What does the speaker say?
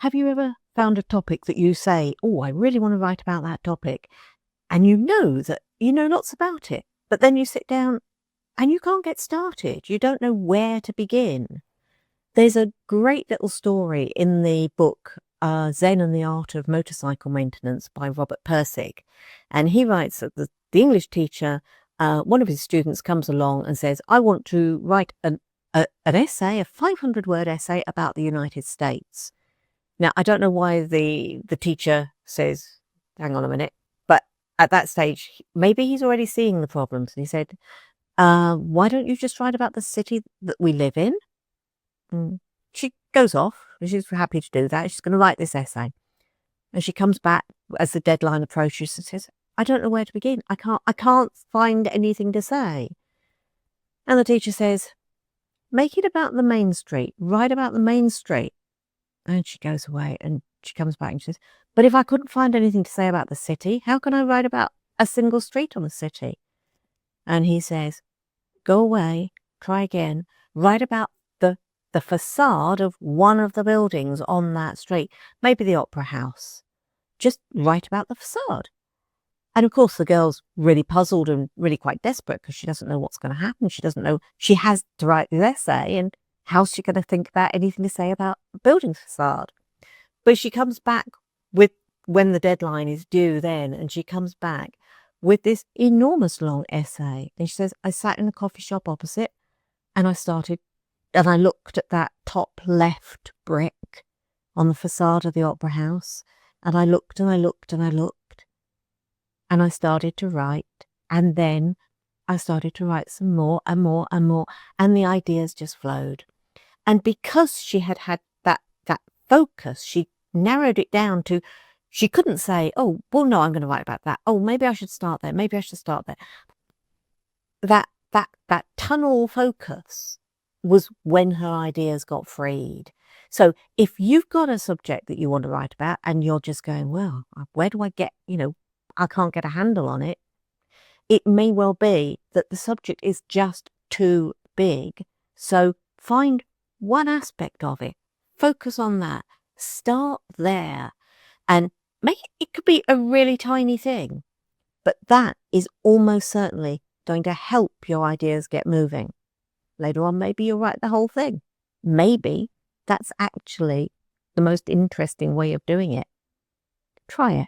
Have you ever found a topic that you say, oh, I really want to write about that topic, and you know that you know lots about it, but then you sit down and you can't get started. You don't know where to begin. There's a great little story in the book, Zen and the Art of Motorcycle Maintenance by Robert Pirsig. And he writes that the English teacher, one of his students comes along and says, I want to write an essay, a 500-word essay about the United States. Now, I don't know why the teacher says, hang on a minute, but at that stage, maybe he's already seeing the problems. And he said, why don't you just write about the city that we live in? And she goes off, and she's happy to do that. She's going to write this essay. And she comes back as the deadline approaches and says, I don't know where to begin. I can't find anything to say. And the teacher says, make it about the main street. Write about the main street. And she goes away and she comes back and she says, but if I couldn't find anything to say about the city, how can I write about a single street on the city? And he says, go away, try again, write about the facade of one of the buildings on that street, maybe the Opera House. Just write about the facade. And of course, the girl's really puzzled and really quite desperate because she doesn't know what's going to happen. She doesn't know she has to write this essay, and how's she going to think about anything to say about a building facade? But she comes back with, when the deadline is due then, and she comes back with this enormous long essay. And she says, I sat in a coffee shop opposite and I looked at that top left brick on the facade of the Opera House. And I looked and I looked and I looked. And I started to write. And then I started to write some more and more and more. And the ideas just flowed. And because she had that focus, she narrowed it down to, she couldn't say, oh, well, no, I'm going to write about that. Oh, maybe I should start there. Maybe I should start there. That tunnel focus was when her ideas got freed. So if you've got a subject that you want to write about and you're just going, well, where do I get, I can't get a handle on it. It may well be that the subject is just too big. So find one aspect of it, focus on that, start there, and it could be a really tiny thing, but that is almost certainly going to help your ideas get moving. Later on, maybe you'll write the whole thing. Maybe that's actually the most interesting way of doing it. Try it.